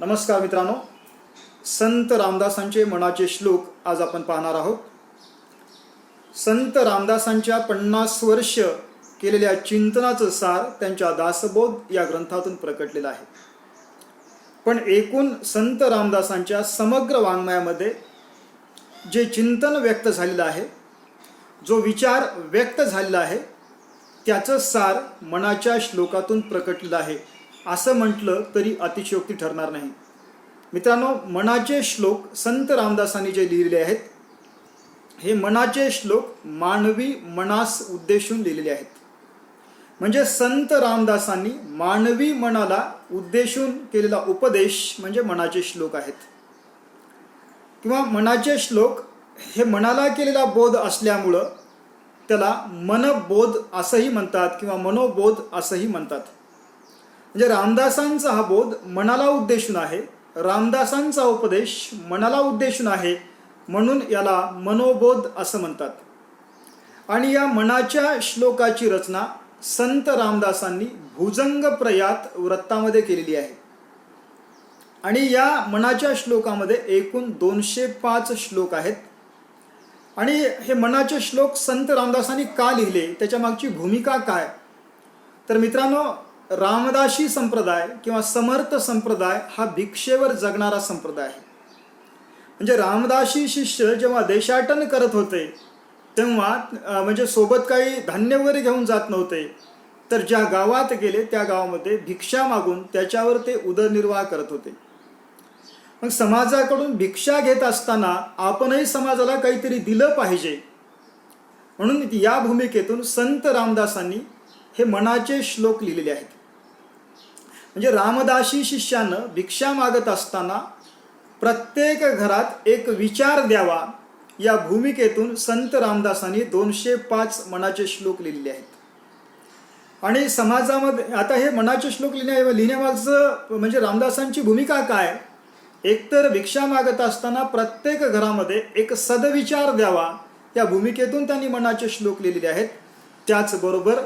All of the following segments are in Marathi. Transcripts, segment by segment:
नमस्कार मित्रांनो, संत रामदासांचे मनाचे श्लोक आज आपण पाहणार आहोत. संत रामदासांच्या 50 वर्ष केलेल्या चिंतनाचं सार त्यांच्या दासबोध या ग्रंथातून प्रकटलेलं आहे. पण एकूण संत रामदासांच्या समग्र वाङ्मयामध्ये जे चिंतन व्यक्त झालेलं आहे, जो विचार व्यक्त झालेला आहे, त्याचं सार मनाच्या श्लोकातून प्रकटलेलं आहे असं म्हटलं तरी अतिशयोक्ती ठरणार नाही. मित्रांनो, मनाचे श्लोक संत रामदासांनी जे लिहिलेले आहेत, हे मनाचे श्लोक मानवी मनास उद्देशून लिहिलेले आहेत. म्हणजे संत रामदासांनी मानवी मनाला उद्देशून केलेला उपदेश म्हणजे मनाचे श्लोक आहेत. किंवा मनाचे श्लोक हे मनाला केलेला बोध असल्यामुळं त्याला मनबोध असंही म्हणतात किंवा मनोबोध असंही म्हणतात. म्हणजे रामदासांचा हा बोध मनाला उद्देशून आहे, रामदासांचा उपदेश मनाला उद्देशून आहे, म्हणून याला मनोबोध असं म्हणतात. आणि या मनाच्या श्लोकाची रचना संत रामदासांनी भुजंग प्रयात वृत्तामध्ये केलेली आहे. आणि या मनाच्या श्लोकामध्ये एकूण 205 श्लोक आहेत. आणि हे मनाचे श्लोक संत रामदासांनी का लिहिले, त्याच्या मागची भूमिका काय? तर मित्रांनो, रामदासी संप्रदाय किंवा समर्थ संप्रदाय हा भिक्षेवर जगणारा संप्रदाय आहे. म्हणजे रामदासी शिष्य जेव्हा देशाटन करत होते तेव्हा म्हणजे सोबत काही धान्य वगैरे घेऊन जात नव्हते, तर ज्या गावात गेले त्या गावामध्ये भिक्षा मागून त्याच्यावर ते उदरनिर्वाह करत होते. मग समाजाकडून भिक्षा घेत असताना आपणही समाजाला काहीतरी दिलं पाहिजे, म्हणून या भूमिकेतून संत रामदासांनी हे मनाचे श्लोक लिहिलेले आहेत. म्हणजे रामदासी शिष्यानं भिक्षा मागत असताना प्रत्येक घरात एक विचार द्यावा, या भूमिकेतून संत रामदासांनी 205 मनाचे श्लोक लिहिलेले आहेत. आणि समाजामध्ये आता हे मनाचे श्लोक लिहिण्यामागचं म्हणजे रामदासांची भूमिका काय? एकतर भिक्षा मागत असताना प्रत्येक घरामध्ये एक सदविचार द्यावा, या भूमिकेतून त्यांनी मनाचे श्लोक लिहिलेले आहेत. त्याचबरोबर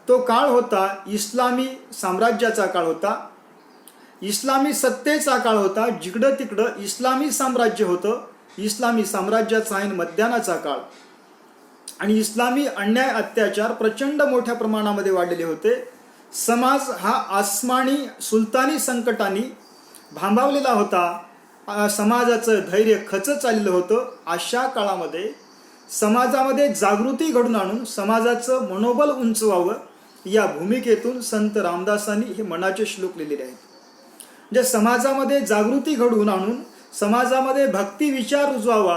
तो काळ होता इस्लामी साम्राज्याचा काळ होता, इस्लामी सत्तेचा काळ होता. जिकडं तिकडं इस्लामी साम्राज्य होतं, इस्लामी साम्राज्याचा ऐन मध्यानाचा काळ. आणि इस्लामी अन्याय अत्याचार प्रचंड मोठ्या प्रमाणामध्ये वाढलेले होते. समाज हा आसमानी सुलतानी संकटांनी भांबावलेला होता. समाजाचं धैर्य खचत चाललेलं होतं. अशा काळामध्ये समाजामध्ये जागृती घडून आणून समाजाचं मनोबल उंचवावं, या भूमिकेतून संत रामदासांनी हे मनाचे श्लोक लिहिलेले आहेत. म्हणजे समाजामध्ये जागृती घडवून आणून समाजामध्ये भक्ती विचार रुजवावा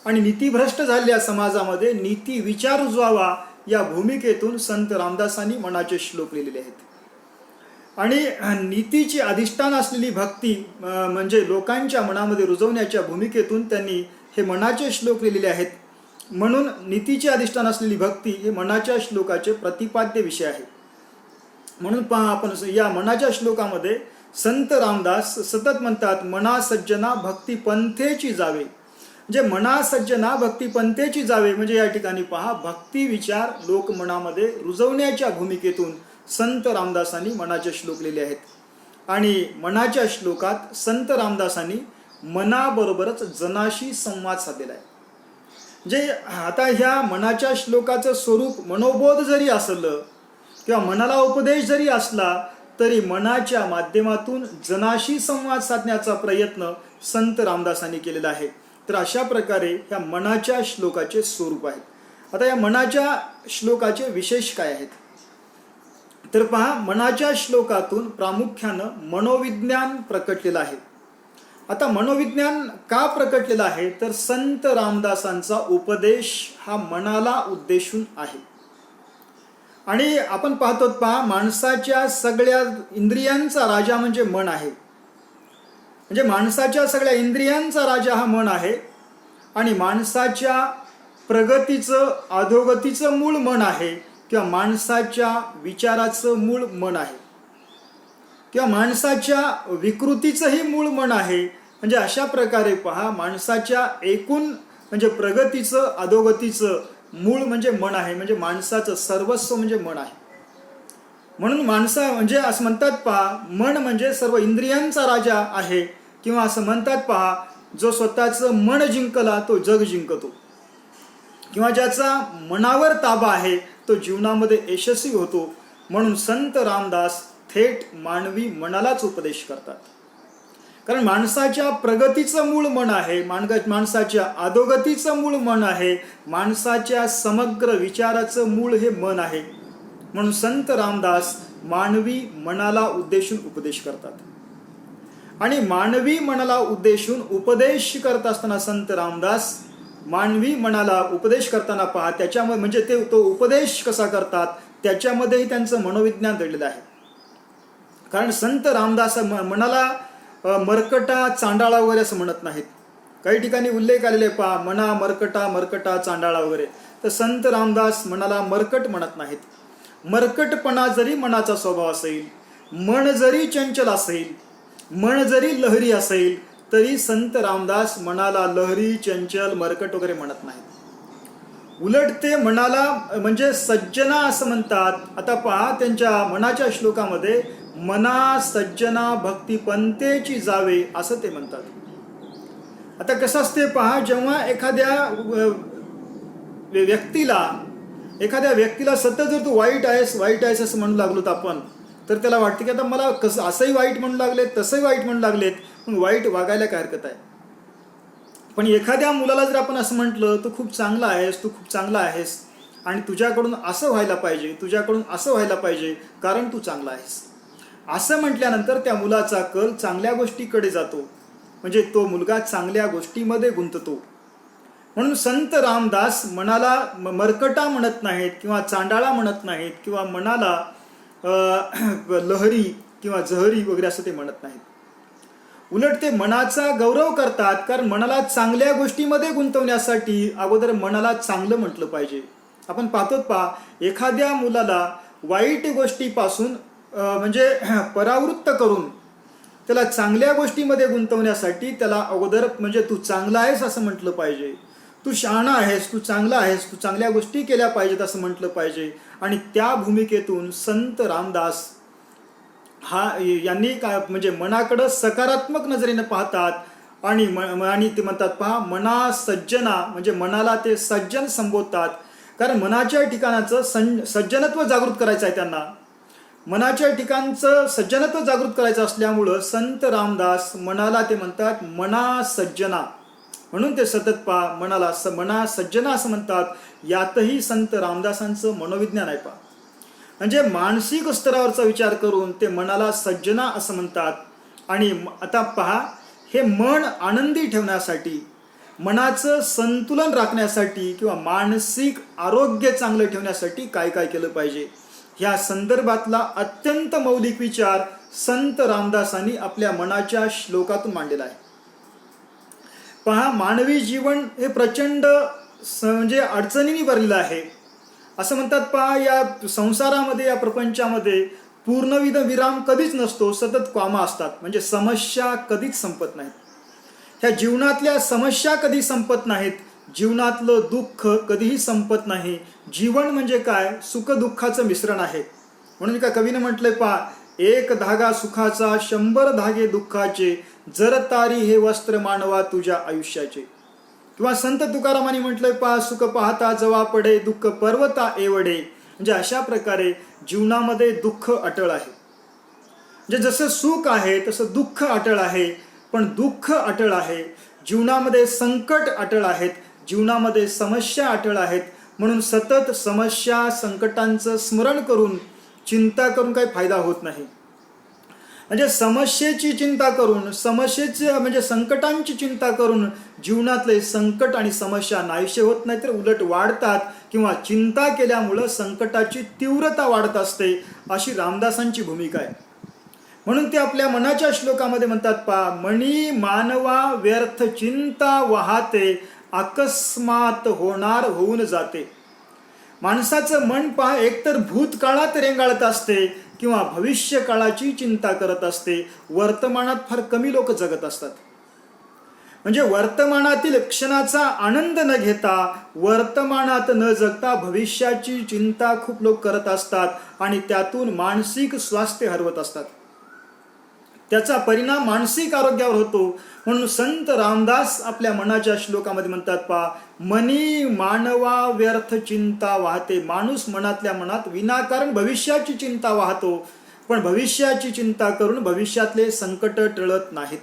आणि नीतीभ्रष्ट झालेल्या समाजामध्ये नीती विचार रुजवावा, या भूमिकेतून संत रामदासांनी मनाचे श्लोक लिहिलेले आहेत. आणि नीतीची अधिष्ठान असलेली भक्ती म्हणजे लोकांच्या मनामध्ये रुजवण्याच्या भूमिकेतून त्यांनी हे मनाचे श्लोक लिहिलेले आहेत. म्हणून नीतीचे अधिष्ठान असलेली भक्ती हे मनाच्या श्लोकाचे प्रतिपाद्य विषय आहे. म्हणून पहा, आपण या मनाच्या श्लोकामध्ये संत रामदास सतत म्हणतात, मना सज्जना भक्ती पंथेची जावे. म्हणजे मना सज्जना भक्ती पंथेची जावे म्हणजे या ठिकाणी पहा, भक्ती विचार लोक मनामध्ये रुजवण्याच्या भूमिकेतून संत रामदासांनी मनाचे श्लोक लिहिले आहेत. आणि मनाच्या श्लोकात संत रामदासांनी मनाबरोबरच जनाशी संवाद साधलेला आहे. म्हणजे आता ह्या मनाच्या श्लोकाचं स्वरूप मनोबोध जरी असलं किंवा मनाला उपदेश जरी असला, तरी मनाच्या माध्यमातून जनाशी संवाद साधण्याचा प्रयत्न संत रामदासांनी केलेला आहे. तर अशा प्रकारे ह्या मनाच्या श्लोकाचे स्वरूप आहे. आता या मनाच्या श्लोकाचे विशेष काय आहेत? तर पहा, मनाच्या श्लोकातून प्रामुख्यानं मनोविज्ञान प्रकटलेलं आहे. आता मनोविज्ञान का प्रकटलेलं आहे? तर संत रामदासांचा उपदेश हा मनाला उद्देशून आहे. आणि आपण पाहतो, पहा, माणसाच्या सगळ्या इंद्रियांचा राजा म्हणजे मन आहे. म्हणजे माणसाच्या सगळ्या इंद्रियांचा राजा हा मन आहे. आणि माणसाच्या प्रगतीचं अधोगतीचं मूळ मन आहे, किंवा माणसाच्या विचाराचं मूळ मन आहे, किंवा माणसाच्या विकृतीचंही मूळ मन आहे. म्हणजे अशा प्रकारे पहा, माणसाच्या एकूण म्हणजे प्रगतीचं अधोगतीचं मूळ म्हणजे मन आहे. म्हणजे माणसाचं सर्वस्व म्हणजे मन आहे. म्हणून माणसा म्हणजे असं म्हणतात पहा, मन म्हणजे सर्व इंद्रियांचा राजा आहे, किंवा असं म्हणतात पहा, जो स्वतःचं मन जिंकला तो जग जिंकतो, किंवा ज्याचा मनावर ताबा आहे तो जीवनामध्ये यशस्वी होतो. म्हणून संत रामदास थेट मानवी मनालाच उपदेश करतात. कारण माणसाच्या प्रगतीचं मूळ मन आहे, माणसाच्या अधोगतीचं मूळ मन आहे, माणसाच्या समग्र विचाराचं मूळ हे मन आहे. म्हणून संत रामदास मानवी मनाला उद्देशून उपदेश करतात. आणि मानवी मनाला उद्देशून उपदेश करत असताना संत रामदास मानवी मनाला उपदेश करताना पहा, त्याच्यामध्ये म्हणजे ते तो उपदेश कसा करतात त्याच्यामध्येही त्यांचं मनोविज्ञान दडलेलं आहे. कारण संत रामदास मनाला मरकटा चांडाळा वगैरे असं म्हणत नाहीत. काही ठिकाणी उल्लेख आलेले पहा, मना मरकटा चांडाळा वगैरे, तर संत रामदास मनाला मरकट म्हणत नाहीत. मरकटपणा जरी मनाचा स्वभाव असेल, मन जरी चंचल असेल, मन जरी लहरी असेल, तरी संत रामदास मनाला लहरी चंचल मरकट वगैरे म्हणत नाहीत. उलट ते मनाला म्हणजे सज्जना असं म्हणतात. आता पहा, त्यांच्या मनाच्या श्लोकामध्ये मना सज्जना भक्ती पंतेची जावे असं ते म्हणतात. आता कसं असते पहा, जेव्हा एखाद्या व्यक्तीला सतत जर तू वाईट आहेस असं म्हणू लागलो आपण, तर त्याला वाटतं की आता मला कसं असंही वाईट म्हणू लागलेत, तसंही वाईट म्हणू लागलेत, मग वाईट वागायला काय हरकत आहे. पण एखाद्या मुलाला जर आपण असं म्हटलं, तू खूप चांगला आहेस आणि तुझ्याकडून असं व्हायला पाहिजे कारण तू चांगला आहेस, असं म्हटल्यानंतर त्या मुलाचा कल चांगल्या गोष्टीकडे जातो, म्हणजे तो मुलगा चांगल्या गोष्टीमध्ये गुंततो. म्हणून संत रामदास मनाला मरकटा म्हणत नाहीत, किंवा चांडाळा म्हणत नाहीत, किंवा मनाला लहरी किंवा जहरी वगैरे असं ते म्हणत नाहीत. उलट ते मनाचा गौरव करतात. कारण मनाला चांगल्या गोष्टीमध्ये गुंतवण्यासाठी अगोदर मनाला चांगलं म्हटलं पाहिजे. आपण पाहतो पहा, एखाद्या मुलाला वाईट गोष्टीपासून म्हणजे परावृत्त करून त्याला चांगल्या गोष्टीमध्ये गुंतवण्यासाठी त्याला अगोदर म्हणजे तू चांगला आहेस असं म्हटलं पाहिजे, तू शहाणा आहेस, तू चांगला आहेस, तू चांगल्या गोष्टी केल्या पाहिजेत असं म्हटलं पाहिजे. आणि त्या भूमिकेतून संत रामदास यांनी काय म्हणजे मनाकडं सकारात्मक नजरेनं पाहतात. आणि ते म्हणतात पहा, मना सज्जना म्हणजे मनाला ते सज्जन संबोधतात. कारण मनाच्या ठिकाणाचं सज्जनत्व जागृत करायचं आहे त्यांना. मनाच्या ठिकाणचं सज्जनत्व जागृत करायचं असल्यामुळं संत रामदास मनाला ते म्हणतात मना सज्जना. म्हणून ते सतत पहा मना सज्जना असं म्हणतात. यातही संत रामदासांचं मनोविज्ञान आहे पहा. म्हणजे मानसिक स्तरावरचा विचार करून ते मनाला सज्जना असं म्हणतात. आणि आता पहा, हे मन आनंदी ठेवण्यासाठी, मनाचं संतुलन राखण्यासाठी किंवा मानसिक आरोग्य चांगलं ठेवण्यासाठी काय काय केलं पाहिजे, ह्या संदर्भातला अत्यंत मौलिक विचार संत रामदासांनी आपल्या मनाच्या श्लोकातून मांडलेला आहे. पहा, मानवी जीवन हे प्रचंड म्हणजे अडचणींनी भरलेलं आहे. असं म्हणतात पहा, या संसारामध्ये, या प्रपंचामध्ये पूर्णविध विराम कधीच नसतो, सतत कामं असतात. म्हणजे समस्या कधीच संपत नाहीत. ह्या जीवनातल्या समस्या कधी संपत नाहीत, जीवनातलं दुःख कधीही संपत नाही. जीवन म्हणजे काय, सुख दुःखाचं मिश्रण आहे. म्हणून का कवीनं म्हटलंय पहा, एक धागा सुखाचा 100 धागे दुःखाचे, जर तारी हे वस्त्र मानवा तुझ्या आयुष्याचे. किंवा संत तुकारामांनी म्हटलंय पहा, सुख पाहता जवा पडे दुःख पर्वता एवढे. म्हणजे अशा प्रकारे जीवनामध्ये दुःख अटळ आहे. म्हणजे जसं सुख आहे तसं दुःख अटळ आहे. पण दुःख अटळ आहे, जीवनामध्ये संकट अटळ आहेत, जीवनामध्ये समस्या अटळ आहेत. म्हणून सतत समस्या संकटांचं स्मरण करून चिंता करून काही फायदा होत नाही. म्हणजे समस्येची चिंता करून, म्हणजे संकटांची चिंता करून जीवनातले संकट आणि समस्या नाहीसे होत नाही, तर उलट वाढतात. किंवा चिंता केल्यामुळं संकटाची तीव्रता वाढत असते, अशी रामदासांची भूमिका आहे. म्हणून ते आपल्या मनाच्या श्लोकामध्ये म्हणतात पहा, मनी मानवा व्यर्थ चिंता वाहते, अकस्मात होऊन जाते. माणसाचं मन पहा, एकतर भूतकाळात रेंगाळत असते किंवा भविष्य काळाची चिंता करत असते. वर्तमानात फार कमी लोक जगत असतात. म्हणजे वर्तमानातील क्षणाचा आनंद न घेता, वर्तमानात न जगता भविष्याची चिंता खूप लोक करत असतात आणि त्यातून मानसिक स्वास्थ्य हरवत असतात. त्याचा परिणाम मानसिक आरोग्यावर होतो. म्हणून संत रामदास आपल्या मनाच्या श्लोकामध्ये म्हणतात पहा, मनी मानवा व्यर्थ चिंता वाहते. माणूस मनातल्या मनात विनाकारण भविष्याची चिंता वाहतो, पण भविष्याची चिंता करून भविष्यातले संकट टळत नाहीत.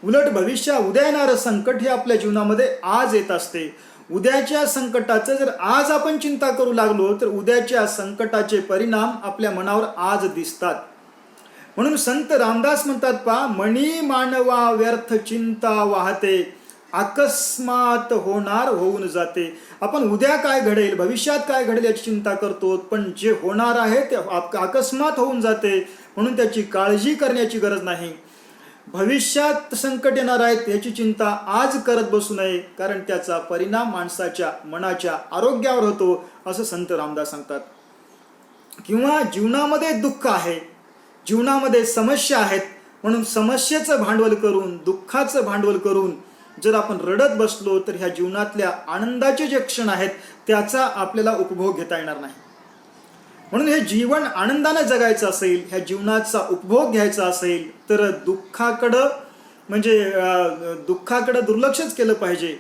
उलट उद्या येणारं संकट हे आपल्या जीवनामध्ये आज येत असते. उद्याच्या संकटाचं जर आज आपण चिंता करू लागलो तर उद्याच्या संकटाचे परिणाम आपल्या मनावर आज दिसतात. म्हणून संत रामदास म्हणतात पहा, मनी मानवा व्यर्थ चिंता वाहते, अकस्मात होणार होऊन जाते. आपण उद्या काय घडेल, भविष्यात काय घडेल याची चिंता करतो, पण जे होणार आहे ते अकस्मात होऊन जाते. म्हणून त्याची काळजी करण्याची गरज नाही. भविष्यात संकट येणार आहेत याची चिंता आज करत बसू नये, कारण त्याचा परिणाम माणसाच्या मनाच्या आरोग्यावर होतो, असं संत रामदास सांगतात. किंवा जीवनामध्ये दुःख आहे, जीवनामध्ये समस्या आहेत, म्हणून समस्येचं भांडवल करून, दुःखाचं भांडवल करून जर आपण रडत बसलो तर ह्या जीवनातल्या आनंदाचे जे क्षण आहेत त्याचा आपल्याला उपभोग घेता येणार नाही. म्हणून हे जीवन आनंदाने जगायचं असेल, ह्या जीवनाचा उपभोग घ्यायचा असेल तर दुःखाकडं दुर्लक्षच केलं पाहिजे.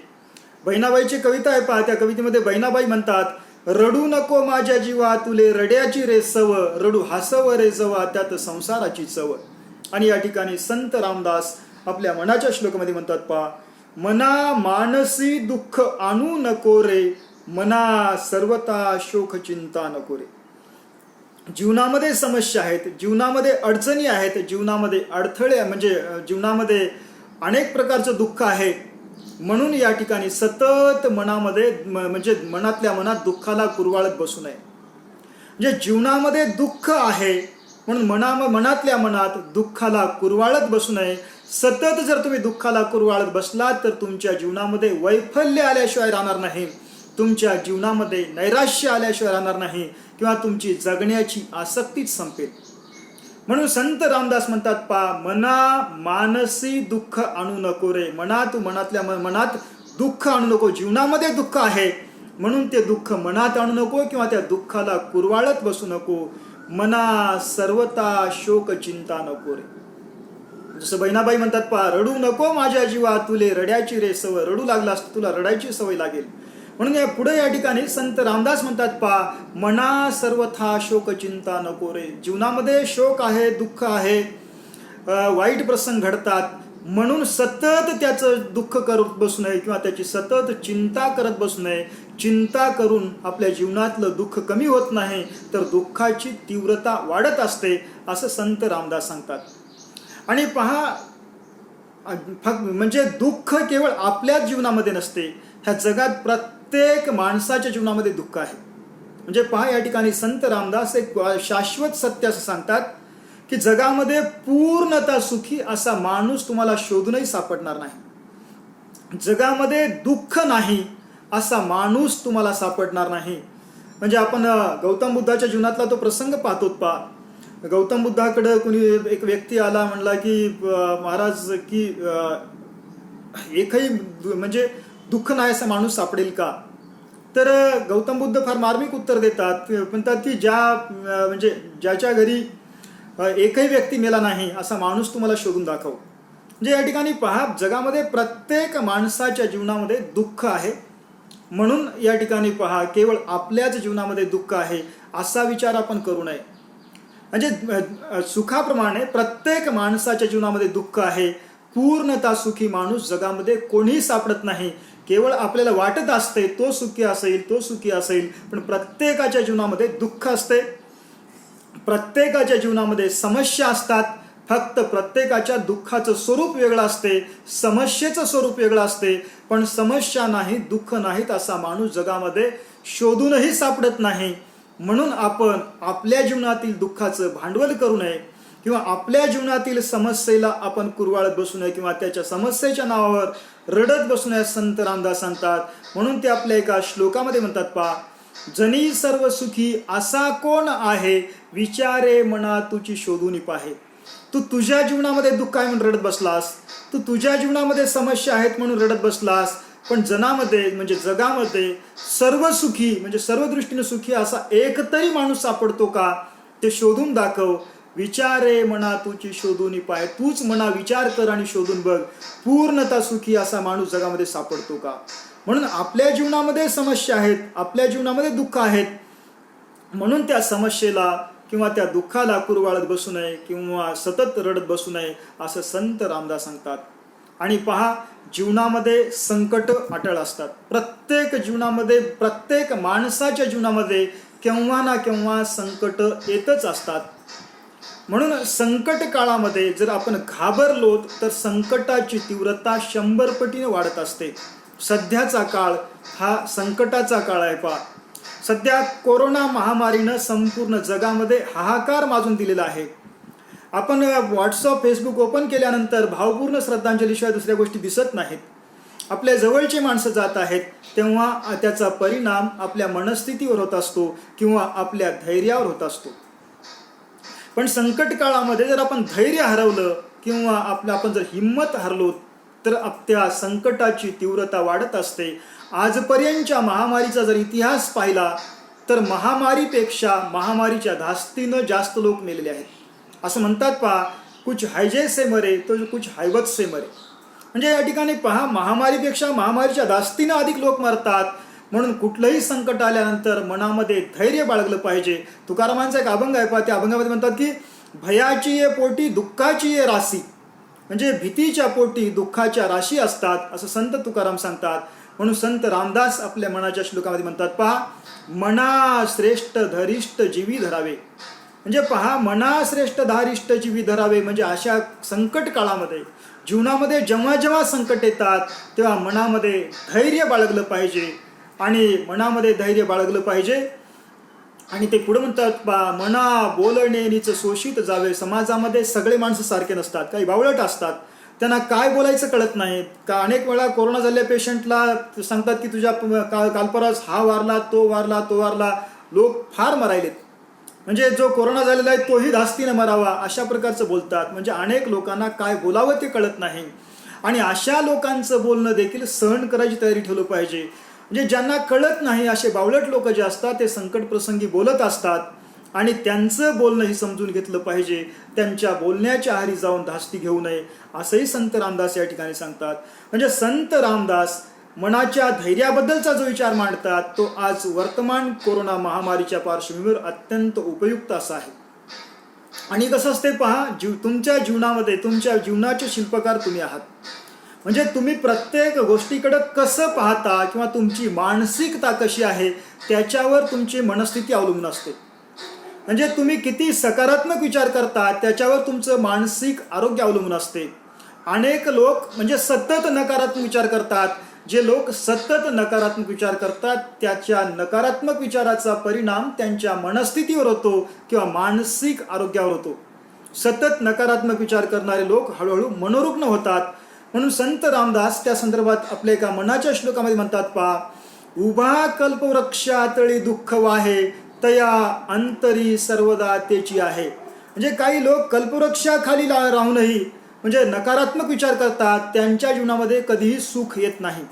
बहिणाबाईची कविता आहे पहा, त्या कवितेमध्ये बहिणाबाई म्हणतात, रडू नको माझ्या जीवा तुले रड्याची रे सव, रडू हसव रे जवा त्यात संसाराची चव. आणि या ठिकाणी संत रामदास आपल्या मनाच्या श्लोकामध्ये म्हणतात पहा, मना मानसी दुःख आणू नको रे, मना सर्वता शोक चिंता नको रे. जीवनामध्ये समस्या आहेत, जीवनामध्ये अडचणी आहेत, जीवनामध्ये अडथळे म्हणजे जीवनामध्ये अनेक प्रकारचं दुःख आहे. म्हणून या ठिकाणी सतत मनामध्ये म्हणजे मनातल्या मनात दुःखाला कुरवाळत बसू नये. म्हणजे जीवनामध्ये दुःख आहे म्हणून मनातल्या मनात दुःखाला कुरवाळत बसू नये. सतत जर तुम्ही दुःखाला कुरवाळत बसलात तर तुमच्या जीवनामध्ये वैफल्य आल्याशिवाय राहणार नाही, तुमच्या जीवनामध्ये नैराश्य आल्याशिवाय राहणार नाही, किंवा तुमची जगण्याची आसक्तीच संपेल. म्हणून संत रामदास म्हणतात पहा, मना मानसी दुःख आणू नको रे. मनातल्या मनात दुःख आणू नको. जीवनामध्ये दुःख आहे म्हणून ते दुःख मनात आणू नको किंवा त्या दुःखाला कुरवाळत बसू नको. मना सर्वता शोक चिंता नको रे. जसं बहिणाबाई म्हणतात पहा, रडू नको माझ्या जीवा तुले रड्याची रे सवय. रडू लागलास तुला रडायची सवय लागेल. म्हणून या पुढे या ठिकाणी संत रामदास म्हणतात पहा, मना सर्वथा शोक चिंता नको रे. जीवनामध्ये शोक आहे, दुःख आहे, वाईट प्रसंग घडतात, म्हणून सतत त्याचं दुःख करत बसू नये किंवा त्याची सतत चिंता करत बसू नये. चिंता करून आपल्या जीवनातलं दुःख कमी होत नाही तर दुःखाची तीव्रता वाढत असते, असं संत रामदास सांगतात. आणि पहा, म्हणजे दुःख केवळ आपल्याच जीवनामध्ये नसते, ह्या जगात प्रत्येक माणसाच्या जीवनामध्ये दुःख आहे. म्हणजे पहा, या ठिकाणी संत रामदास एक शाश्वत सत्य असं सांगतात की जगामध्ये पूर्णतः सुखी असा माणूस तुम्हाला शोधूनही सापडणार नाही. जगामध्ये दुःख नाही असा माणूस तुम्हाला सापडणार नाही. म्हणजे आपण गौतम बुद्धाच्या जीवनातला तो प्रसंग पाहतो पहा. गौतम बुद्धाकडे कोणी एक व्यक्ती आला, म्हणला की महाराज की एकही म्हणजे दुःख नाही असा माणूस सापडेल का? तर गौतम बुद्ध फार मार्मिक उत्तर देतात. म्हणतात की म्हणजे ज्याच्या घरी एकही व्यक्ती मेला नाही असा माणूस तुम्हाला शोधून दाखव. म्हणजे या ठिकाणी पहा, जगामध्ये प्रत्येक माणसाच्या जीवनामध्ये दुःख आहे. म्हणून या ठिकाणी पहा, केवळ आपल्याच जीवनामध्ये दुःख आहे असा विचार आपण करू नये. म्हणजे सुखाप्रमाणे प्रत्येक माणसाच्या जीवनामध्ये दुःख आहे. पूर्णतः सुखी माणूस जगामध्ये कोणीही सापडत नाही. केवळ आपल्याला वाटत असते तो सुखी असेल, तो सुखी असेल, पण प्रत्येकाच्या जीवनामध्ये दुःख असते, प्रत्येकाच्या जीवनामध्ये समस्या असतात. फक्त प्रत्येकाच्या दुःखाचं स्वरूप वेगळं असते, समस्येचं स्वरूप वेगळं असते. पण समस्या नाही, दुःख नाहीत असा माणूस जगामध्ये शोधूनही सापडत नाही. म्हणून आपण आपल्या जीवनातील दुःखाचं भांडवल करू नये किंवा आपल्या जीवनातील समस्येला आपण कुरवाळत बसू नये किंवा त्याच्या समस्येच्या नावावर रडत बसू नये, संत रामदास सांगतात. म्हणून ते आपल्या एका श्लोकामध्ये म्हणतात पहा, जनी सर्व सुखी असा कोण आहे, विचारे मना तुझी शोधून पाहे. तू तुझ्या जीवनामध्ये दुःख आहे म्हणून रडत बसलास, तू तुझ्या जीवनामध्ये समस्या आहेत म्हणून रडत बसलास, पण जगामध्ये सर्व सुखी म्हणजे सर्व दृष्टीने सुखी असा एकतरी माणूस सापडतो का, ते शोधून दाखव. विचारे मना तुझी शोधून पाय, तूच मना विचार कर आणि शोधून बघ, पूर्णतः सुखी असा माणूस जगामध्ये सापडतो का. म्हणून आपल्या जीवनामध्ये समस्या आहेत, आपल्या जीवनामध्ये दुःख आहेत, म्हणून त्या समस्येला किंवा त्या दुःखाला कुरवाळत बसू नये किंवा सतत रडत बसू नये असं संत रामदास सांगतात. आणि पहा, जीवनामध्ये संकट अटळ असतात. प्रत्येक माणसाच्या जीवनामध्ये केव्हा ना केव्हा संकट येतच असतात. म्हणून संकट काळामध्ये जर आपण घाबरलो तर संकटाची तीव्रता 100 पटीने वाढत असते. सध्याचा काळ हा संकटाचा काळ आहे. पहा, सध्या कोरोना महामारीनं संपूर्ण जगामध्ये हाहाकार माजून दिलेला आहे. आपण व्हॉट्सअप फेसबुक ओपन केल्यानंतर भावपूर्ण श्रद्धांजलीशिवाय दुसऱ्या गोष्टी दिसत नाहीत. आपल्या जवळचे माणसं जात आहेत तेव्हा त्याचा परिणाम आपल्या मनस्थितीवर होत असतो किंवा आपल्या धैर्यावर होत असतो. पण संकट काळामध्ये जर आपण धैर्य हरवलं किंवा आपण जर हिंमत हरलो तर त्या संकटाची तीव्रता वाढत असते. आजपर्यंतच्या महामारीचा जर इतिहास पाहिला तर महामारीच्या धास्तीनं जास्त लोक मेलेले आहेत. असं म्हणतात, पहा, कुछ हैजे से मरे तो कुछ हैबत से मरे. म्हणजे या ठिकाणी पहा, महामारीच्या धास्तीनं अधिक लोक मरतात. म्हणून कुठलंही संकट आल्यानंतर मनामध्ये धैर्य बाळगलं पाहिजे. तुकारामांचा एक अभंग आहे, पहा, त्या अभंगामध्ये म्हणतात की भयाची ये पोटी दुःखाची ये राशी, म्हणजे भीतीच्या पोटी दुःखाच्या राशी असतात असं संत तुकाराम सांगतात. म्हणून संत रामदास आपल्या मनाच्या श्लोकामध्ये म्हणतात, पहा, मना श्रेष्ठ धरिष्ठ जीवी धरावे. म्हणजे पहा, मना श्रेष्ठ धारिष्ठ जीवी धरावे म्हणजे अशा संकट काळामध्ये जीवनामध्ये जेव्हा जेव्हा संकट येतात तेव्हा मनामध्ये धैर्य बाळगलं पाहिजे आणि ते पुढे म्हणतात, पहा, मना बोलणेनीच शोषित जावे. समाजामध्ये सगळे माणसं सारखे नसतात, काही बावळट असतात, त्यांना काय बोलायचं कळत नाही. अनेक वेळा कोरोना झालेल्या पेशंटला सांगतात की तुझ्या कालपरस हा वारला, तो वारला. लोक फार मरायलेत, म्हणजे जो कोरोना झालेला आहे तोही धास्तीनं मरावा अशा प्रकारचं बोलतात. म्हणजे अनेक लोकांना काय बोलावं ते कळत नाही. आणि अशा लोकांचं बोलणं देखील सहन करायची तयारी ठेवलं पाहिजे. म्हणजे ज्यांना कळत नाही असे बावळट लोक जे असतात ते संकट प्रसंगी बोलत असतात आणि त्यांचं बोलणंही समजून घेतलं पाहिजे. त्यांच्या बोलण्याच्या आहारी जाऊन धास्ती घेऊ नये असंही संत रामदास या ठिकाणी सांगतात. म्हणजे संत रामदास मनाच्या धैर्याबद्दलचा जो विचार मांडतात तो आज वर्तमान कोरोना महामारीच्या पार्श्वभूमीवर अत्यंत उपयुक्त असा आहे. आणि कसं असते, पहा, तुमच्या जीवनामध्ये तुमच्या जीवनाचे शिल्पकार तुम्ही आहात. म्हणजे तुम्ही प्रत्येक गोष्टीकडे कसं पाहता किंवा तुमची मानसिकता कशी आहे त्याच्यावर तुमची मनस्थिती अवलंबून असते. म्हणजे तुम्ही किती सकारात्मक विचार करता त्याच्यावर तुमचं मानसिक आरोग्य अवलंबून असते. अनेक लोक म्हणजे सतत नकारात्मक विचार करतात. जे लोक सतत नकारात्मक विचार करतात त्याच्या नकारात्मक विचाराचा परिणाम त्यांच्या मनस्थितीवर होतो किंवा मानसिक आरोग्यावर होतो. सतत नकारात्मक विचार करणारे लोक हळूहळू मनोरुग्ण होतात. म्हणून संत रामदास त्या संदर्भात आपल्या एका मनाच्या श्लोकामध्ये म्हणतात, पहा, उभा कल्पवृक्षातळी दुःख वाहे तया अंतरी सर्वदा तेची आहे. म्हणजे काही लोक कल्पवृक्षाखाली राहूनही म्हणजे नकारात्मक विचार करतात, त्यांच्या जीवनामध्ये कधीही सुख येत नाही.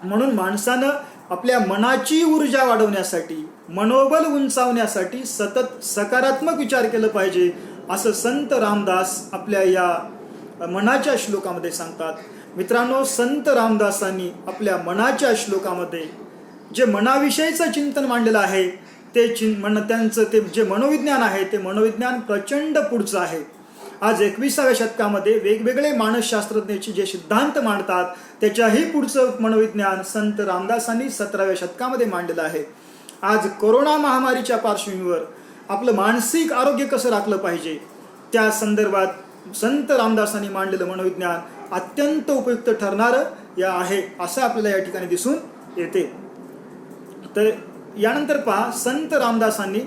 म्हणून माणसानं आपल्या मनाची ऊर्जा वाढवण्यासाठी, मनोबल उंचावण्यासाठी सतत सकारात्मक विचार केलं पाहिजे असं संत रामदास आपल्या या मनाच्या श्लोकामध्ये सांगतात. मित्रांनो, संत रामदासांनी आपल्या मनाच्या श्लोकामध्ये जे मनाविषयीचं चिंतन मांडलेलं आहे त्यांचं ते जे मनोविज्ञान आहे ते मनोविज्ञान प्रचंड पुढचं आहे. आज 21व्या शतकामध्ये वेगवेगळे मानसशास्त्रज्ञाचे जे सिद्धांत मांडतात त्याच्याही पुढचं मनोविज्ञान संत रामदासांनी 17व्या शतकामध्ये मांडलेलं आहे. आज कोरोना महामारीच्या पार्श्वभूमीवर आपलं मानसिक आरोग्य कसं राखलं पाहिजे त्या संदर्भात संत रामदासांनी मांडलेलं मनोविज्ञान अत्यंत उपयुक्त ठरणारं आहे असं आपल्याला या ठिकाणी दिसून येते. तर यानंतर पहा, संत रामदासांनी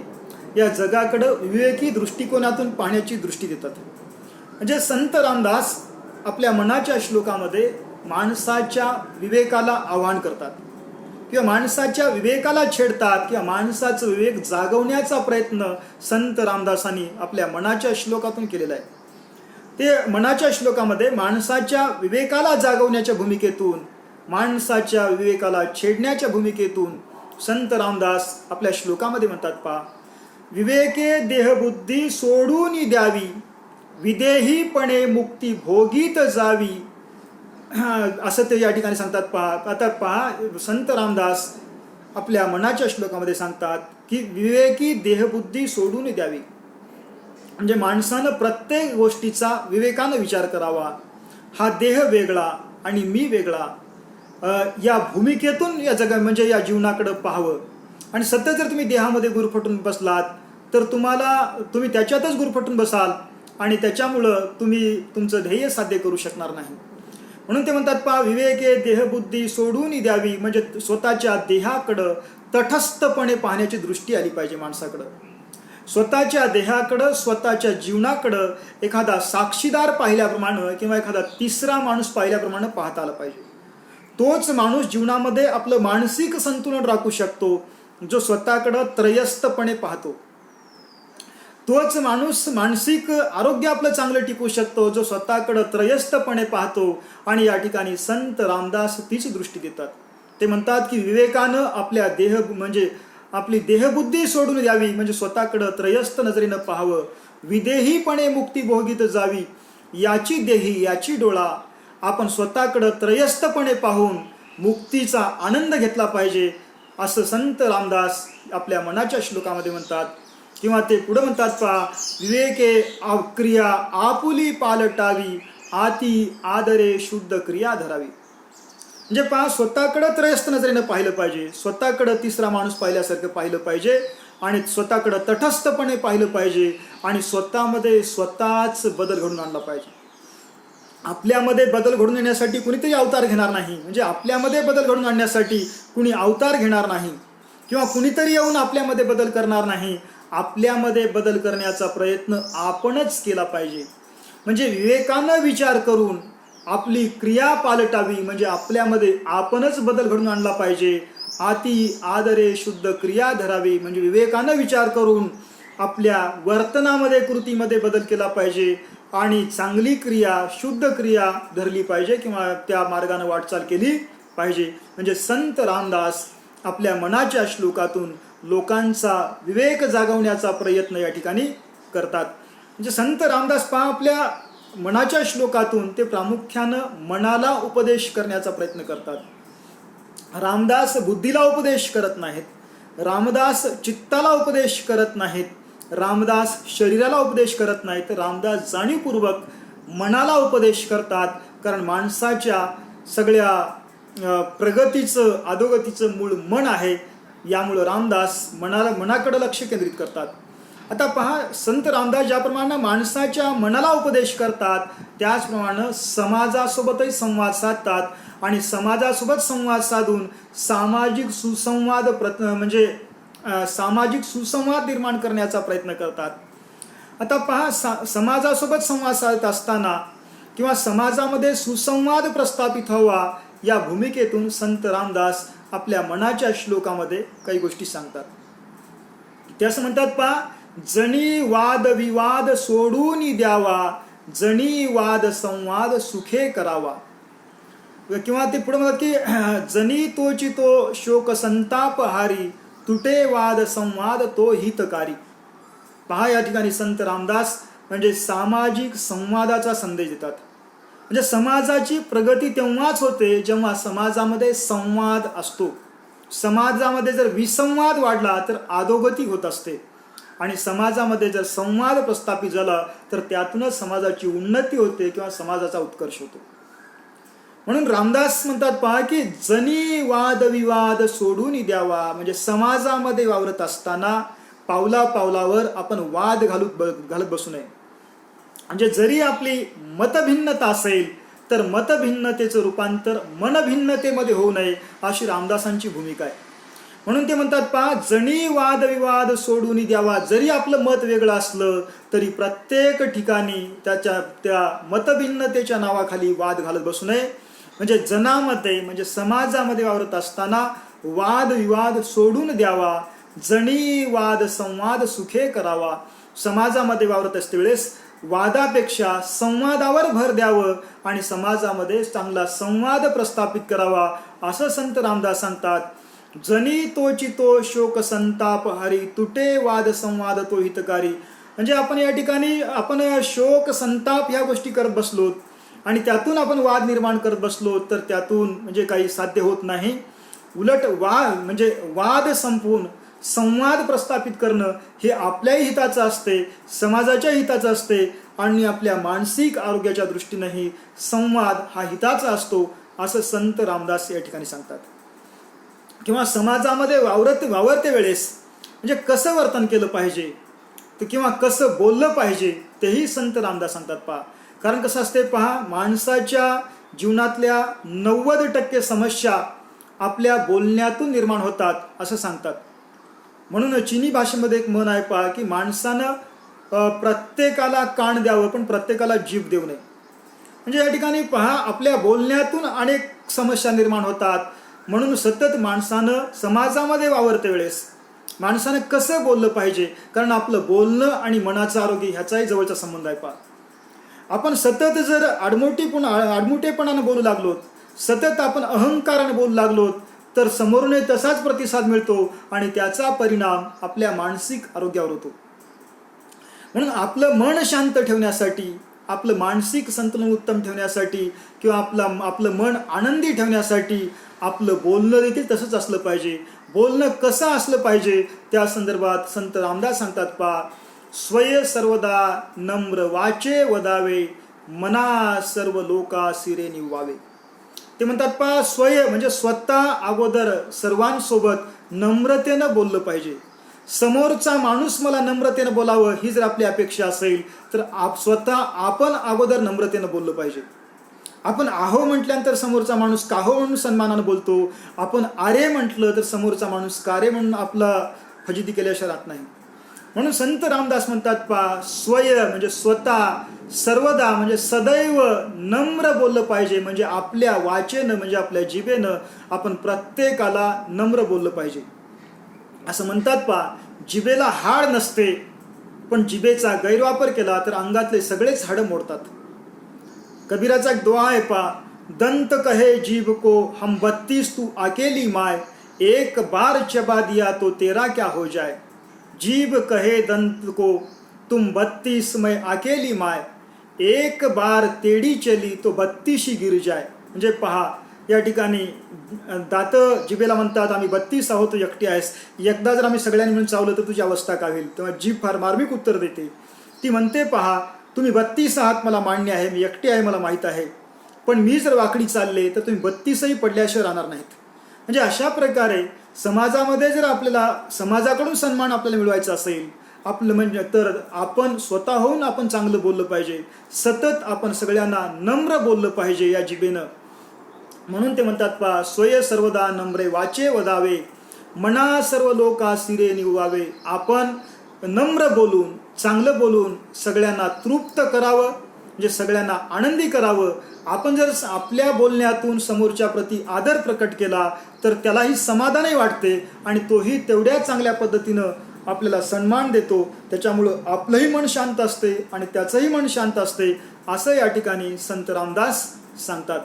या जगाकडं विवेकी दृष्टिकोनातून पाहण्याची दृष्टी देतात. म्हणजे संत रामदास आपल्या मनाच्या श्लोकामध्ये माणसाच्या विवेकाला आवाहन करतात किंवा माणसाच्या विवेकाला छेडतात किंवा माणसाचं विवेक जागवण्याचा प्रयत्न संत रामदासांनी आपल्या मनाच्या श्लोकातून केलेला आहे. ते मनाच्या श्लोकामध्ये माणसाच्या विवेकाला जागवण्याच्या भूमिकेतून, माणसाच्या विवेकाला छेडण्याच्या भूमिकेतून संत रामदास आपल्या श्लोकामध्ये म्हणतात पहा, विवेके देहबुद्धी सोडून द्यावी, विदेहीपणे मुक्ती भोगीत जावी, असं ते या ठिकाणी सांगतात पहा. आता पहा, संत रामदास आपल्या मनाच्या श्लोकामध्ये सांगतात की विवेकी देहबुद्धी सोडून द्यावी, म्हणजे माणसानं प्रत्येक गोष्टीचा विवेकानं विचार करावा. हा देह वेगळा आणि मी वेगळा, या भूमिकेतून या म्हणजे या जीवनाकडे पाहावं. आणि सतत जर तुम्ही देहामध्ये गुरफटून बसलात तर तुम्ही त्याच्यातच गुरफटून बसाल आणि त्याच्यामुळं तुम्ही तुमचं ध्येय साध्य करू शकणार नाही. म्हणून ते म्हणतात पहा, विवेके देहबुद्धी सोडून द्यावी, म्हणजे स्वतःच्या देहाकडं तटस्थपणे पाहण्याची दृष्टी आली पाहिजे माणसाकडं. स्वतःच्या देहाकडं, स्वतःच्या जीवनाकडं एखादा साक्षीदार पाहिल्याप्रमाणे किंवा एखादा तिसरा माणूस पाहिल्याप्रमाणे पाहता आलं पाहिजे. तोच माणूस जीवनामध्ये आपलं मानसिक संतुलन राखू शकतो जो स्वतःकडं त्रयस्थपणे पाहतो. तोच माणूस मानसिक आरोग्य आपलं चांगलं टिकू शकतो जो स्वतःकडं त्रयस्थपणे पाहतो. आणि या ठिकाणी संत रामदास तीच दृष्टी देतात. ते म्हणतात की विवेकानं आपल्या म्हणजे आपली देहबुद्धी सोडून द्यावी, म्हणजे स्वतःकडं त्रयस्थ नजरेनं पाहावं. विदेहीपणे मुक्ती भोगीत जावी, याची देही याची डोळा, आपण स्वतःकडं त्रयस्थपणे पाहून मुक्तीचा आनंद घेतला पाहिजे, असं संत रामदास आपल्या मनाच्या श्लोकामध्ये म्हणतात. किंवा ते पुढे म्हणतात पहा, विवेके क्रिया आपुली पालटावी, आती आदरे शुद्ध क्रिया धरावी. म्हणजे पहा, स्वतःकडं त्रयस्थ नजरेनं पाहिलं पाहिजे, स्वतःकडं तिसरा माणूस पाहिल्यासारखं पाहिलं पाहिजे आणि स्वतःकडं तटस्थपणे पाहिलं पाहिजे आणि स्वतःमध्ये स्वतःच बदल घडून आणला पाहिजे. आपल्यामध्ये बदल घडून येण्यासाठी कुणीतरी अवतार घेणार नाही, म्हणजे आपल्यामध्ये बदल घडून आणण्यासाठी कुणी अवतार घेणार नाही किंवा कुणीतरी येऊन आपल्यामध्ये बदल करणार नाही. आपल्यामध्ये बदल करण्याचा प्रयत्न आपणच केला पाहिजे. म्हणजे विवेकानं विचार करून आपली क्रिया पालटावी, म्हणजे आपल्यामध्ये आपणच बदल घडून आणला पाहिजे. आती आदरे शुद्ध क्रिया धरावी, म्हणजे विवेकानं विचार करून आपल्या वर्तनामध्ये कृतीमध्ये बदल केला पाहिजे आणि चांगली क्रिया शुद्ध क्रिया धरली पाहिजे किंवा त्या मार्गाने वाटचाल केली पाहिजे. म्हणजे संत रामदास आपल्या मनाच्या श्लोकातून लोकांचा विवेक जागवण्याचा प्रयत्न या ठिकाणी करतात. म्हणजे संत रामदास पहा, आपल्या मनाच्या श्लोकातून ते प्रामुख्यानं मनाला उपदेश करण्याचा प्रयत्न करतात. रामदास बुद्धीला उपदेश करत नाहीत, रामदास चित्ताला उपदेश करत नाहीत, रामदास शरीराला उपदेश करत नाहीत, रामदास जाणीवपूर्वक मनाला उपदेश करतात. कारण माणसाच्या सगळ्या प्रगतीचं अधोगतीचं मूळ मन आहे. यामुळं रामदास मनाकडे लक्ष केंद्रित करतात. आता पहा, संत रामदास ज्याप्रमाणे माणसाच्या मनाला उपदेश करतात त्याचप्रमाणे समाजासोबतही संवाद साधतात आणि समाजासोबत संवाद साधून सामाजिक सुसंवाद म्हणजे सामाजिक सुसंवाद निर्माण करण्याचा प्रयत्न करतात. आता पहा, समाजासोबत संवाद साधत असताना किंवा समाजामध्ये सुसंवाद प्रस्थापित व्हावा या भूमिकेतून संत रामदास आपल्या मनाच्या श्लोकामध्ये काही गोष्टी सांगतात. ते असं म्हणतात पहा, जणी वाद विवाद सोडून द्यावा, जणी वाद संवाद सुखे करावा. किंवा ते पुढे म्हणतात की जणी तोची तो शोक संताप हारी, तुटे वाद संवाद तो हितकारी. पहा, या ठिकाणी संत रामदास म्हणजे सामाजिक संवादाचा संदेश देतात. म्हणजे समाजाची प्रगती तेव्हाच होते जेव्हा समाजामध्ये संवाद असतो. समाजामध्ये जर विसंवाद वाढला तर अधोगती होत असते आणि समाजामध्ये जर संवाद प्रस्थापित झाला तर त्यातूनच समाजाची उन्नती होते किंवा समाजाचा उत्कर्ष होतो. म्हणून रामदास म्हणतात पहा की जनी वाद विवाद सोडून द्यावा, म्हणजे समाजामध्ये वावरत असताना पावला पावलावर आपण वाद घालत बसू नये. म्हणजे जरी आपली मतभिन्नता असेल तर मतभिन्नतेचं रूपांतर मनभिन्नतेमध्ये होऊ नये अशी रामदासांची भूमिका आहे. म्हणून ते म्हणतात पहा, जणी वाद विवाद सोडून द्यावा. जरी आपलं मत वेगळं असलं तरी प्रत्येक ठिकाणी त्या मतभिन्नतेच्या नावाखाली वाद घालत बसू नये. म्हणजे जनामध्ये म्हणजे समाजामध्ये वावरत असताना वाद विवाद सोडून द्यावा, जणी वाद संवाद सुखे करावा. समाजामध्ये वावरत असते वेळेस वादापेक्षा संवादावर भर द्यावं आणि समाजामध्ये चांगला संवाद प्रस्थापित करावा असं संत रामदास सांगतात. जनी तोची तो शोक संताप हरी तुटे वाद संवाद तो हितकारी. म्हणजे आपण या ठिकाणी आपण शोक संताप ह्या गोष्टी करत बसलो आणि त्यातून आपण वाद निर्माण करत बसलो तर त्यातून म्हणजे काही साध्य होत नाही. उलट वाद संपवून संवाद प्रस्थापित करणं हे आपल्याही हिताचं असते, समाजाच्या हिताचं असते आणि आपल्या मानसिक आरोग्याच्या दृष्टीनेही संवाद हा हिताचा असतो असं संत रामदास या ठिकाणी सांगतात. किंवा समाजामध्ये वावरते वेळेस म्हणजे कसं वर्तन केलं पाहिजे किंवा कसं बोललं पाहिजे तेही संत रामदास सांगतात. पहा, कारण कसं असते पहा, माणसाच्या जीवनातल्या 90% समस्या आपल्या बोलण्यातून निर्माण होतात असं सांगतात. म्हणून चिनी भाषेमध्ये एक म्हण आहे पहा की माणसानं प्रत्येकाला कान द्यावं पण प्रत्येकाला जीभ देऊ नये. म्हणजे या ठिकाणी पहा, आपल्या बोलण्यातून अनेक समस्या निर्माण होतात. म्हणून सतत माणसानं समाजामध्ये वावरते वेळेस माणसानं कसं बोललं पाहिजे, कारण आपलं बोलणं आणि मनाचं आरोग्य ह्याचाही जवळचा संबंध आहे. पहा, आपण सतत जर आडमुठेपणानं बोलू लागलो, सतत आपण अहंकाराने बोलू लागलो तर समोरून तसाच प्रतिसाद मिळतो आणि त्याचा परिणाम आपल्या मानसिक आरोग्यावर होतो. म्हणून आपलं मन शांत ठेवण्यासाठी, आपलं मानसिक संतुलन उत्तम ठेवण्यासाठी किंवा आपलं मन आनंदी ठेवण्यासाठी आपलं बोलणं देखील तसंच असलं पाहिजे. बोलणं कसं असलं पाहिजे त्या संदर्भात संत रामदास सांगतात. पहा, स्वय सर्वदा नम्र वाचे वदावे मना सर्व लोका सिरे निवावे. ते म्हणतात पहा, स्वय म्हणजे स्वतः अगोदर सर्वांसोबत नम्रतेनं बोललं पाहिजे. समोरचा माणूस मला नम्रतेनं बोलावं ही जर आपली अपेक्षा असेल तर स्वतः आपण अगोदर नम्रतेनं बोललं पाहिजे. आपण आहो म्हटल्यानंतर समोरचा माणूस काहो म्हणून सन्मानानं बोलतो. आपण आरे म्हटलं तर समोरचा माणूस कारे म्हणून आपला फजिती केल्याशिवाय राहत नाही. म्हणून संत रामदास म्हणतात पहा, स्वय म्हणजे स्वतः, सर्वदा म्हणजे सदैव नम्र बोललं पाहिजे. म्हणजे आपल्या वाचेनं म्हणजे आपल्या जिभेनं आपण प्रत्येकाला नम्र बोललं पाहिजे. असं म्हणतात पहा, जिभेला हाड नसते पण जिभेचा गैरवापर केला तर अंगातले सगळेच हाडं मोडतात. कबीराचा एक दुआ आहे पहा, दंत कहे जीभ को हम 32 तू अकेली माय, एक बार चबा दिया तो तेरा क्या हो जाए. जीभ कहे दंत को तुम 32 मैं अकेली माय, एक बार तेडी चली तो 32 गिर जाय. म्हणजे पहा, या ठिकाणी दात जिभेला म्हणतात आम्ही 32 आहोत, तू एकटी आहेस. एकदा जर आम्ही सगळ्यांनी मिळून चावलं तर तुझी अवस्था काय होईल. तेव्हा जीभ फार मार्मिक उत्तर देते. ती म्हणते पहा, तुम्ही 32 आहात मला मान्य आहे, मी एकटी आहे मला माहीत आहे, पण मी जर वाकडी चालले तर तुम्ही 32ही पडल्याशिवाय राहणार नाहीत. म्हणजे अशा प्रकारे समाजामध्ये जर आपल्याला समाजाकडून सन्मान आपल्याला मिळवायचा असेल आपलं म्हणजे तर आपण स्वतःहून आपण चांगलं बोललं पाहिजे. सतत आपण सगळ्यांना नम्र बोललं पाहिजे या जिभेनं. म्हणून ते म्हणतात पहा, स्वय सर्वदा नम्रे वाचे वदावे मना सर्व लोका सिरे निवावे. आपण नम्र बोलून चांगलं बोलून सगळ्यांना तृप्त करावं म्हणजे सगळ्यांना आनंदी करावं. आपण जर आपल्या बोलण्यातून समोरच्या प्रती आदर प्रकट केला तर त्यालाही समाधानही वाटते आणि तोही तेवढ्या चांगल्या पद्धतीनं आपल्याला सन्मान देतो. त्याच्यामुळं आपलंही मन शांत असते आणि त्याचंही मन शांत असते असं या ठिकाणी संत रामदास सांगतात.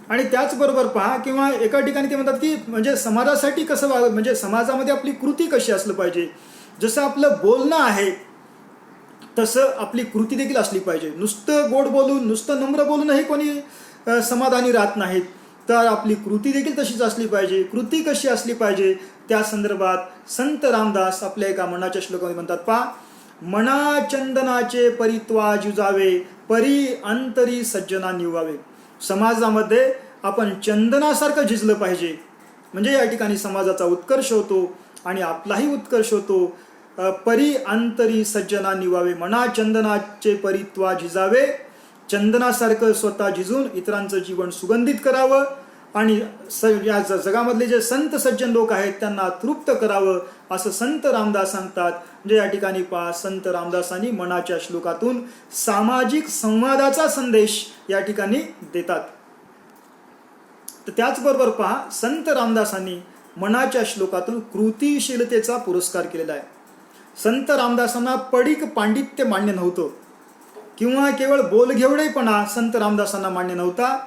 आणि त्याचबरोबर पहा, किंवा एका ठिकाणी ते म्हणतात की म्हणजे समाजासाठी कसं म्हणजे समाजामध्ये आपली कृती कशी असलं पाहिजे. जसं आपलं बोलणं आहे तसं आपली कृती देखील असली पाहिजे. नुसतं गोड बोलून नुसतं नम्र बोलूनही कोणी समाधानी राहत नाहीत, तर आपली कृती देखील तशीच असली पाहिजे. कृती कशी असली पाहिजे त्या संदर्भात संत रामदास आपल्या एका मनाच्या श्लोकामध्ये म्हणतात पहा, मना चंदनाचे परित्वा जुजावे परी अंतरी सज्जना निवावे. समाजामध्ये आपण चंदनासारखं झिजलं पाहिजे म्हणजे या ठिकाणी समाजाचा उत्कर्ष होतो आणि आपलाही उत्कर्ष होतो. परी अंतरी सज्जना निवावे, मना चंदनाचे परित्वा झिजावे, चंदनासारखं स्वतः झिजून इतरांचं जीवन सुगंधित करावं आणि या जगामधले जे संत सज्जन लोक आहेत त्यांना तृप्त करावं असं संत रामदास सांगतात. म्हणजे या ठिकाणी पहा, संत रामदासांनी मनाच्या श्लोकातून सामाजिक संवादाचा संदेश या ठिकाणी देतात. तर त्याचबरोबर पहा, संत रामदासांनी मनाच्या श्लोकातून कृतिशीलतेचा पुरस्कार केलेला आहे. संत रामदासांना पडीक पांडित्य मान्य नव्हतं. किंवा केवळ बोलघेवडेपणा संत रामदासांना मान्य नव्हता.